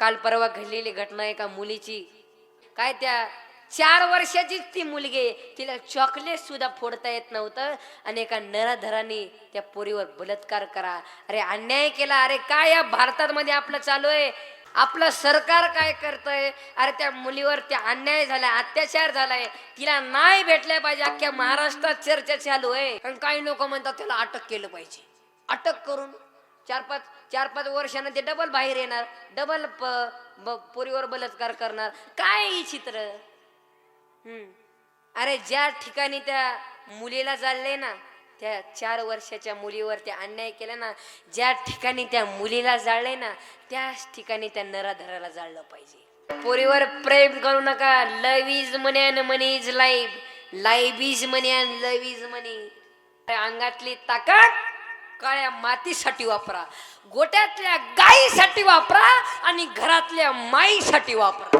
काल परवा घडलेली घटना एका मुलीची, काय त्या 4 वर्षाची ती मुलगी आहे, तिला चॉकलेट सुद्धा फोडता येत नव्हतं आणि एका नराधराने त्या पोरीवर बलात्कार करा. अरे अन्याय केला. अरे काय या भारतात मध्ये आपलं चालू आहे? आपलं सरकार काय करतंय? अरे त्या मुलीवर त्या अन्याय झालाय, अत्याचार झालाय, तिला नाही भेटल्या पाहिजे. अख्ख्या महाराष्ट्रात चर्चा चालू आहे. आणि काही लोक म्हणतात त्याला अटक केलं पाहिजे. अटक करून 4-5 वर्षानं ते डबल बाहेर येणार, डबल पोरीवर बलात्कार करणार. काय ही चित्र? अरे ज्या ठिकाणी त्या मुलीला जाळले ना, त्या 4 वर्षाच्या मुलीवर त्या अन्याय केला ना, ज्या ठिकाणी त्या मुलीला जाळले ना, त्याच ठिकाणी त्या नराधराला जाळलं पाहिजे. पोरीवर प्रेम करू नका. Love is money and money is life. Life is money and love is money. अंगातली ताकद काळ्या मातीसाठी वापरा, गोट्यातल्या गायीसाठी वापरा आणि घरातल्या माईसाठी वापरा.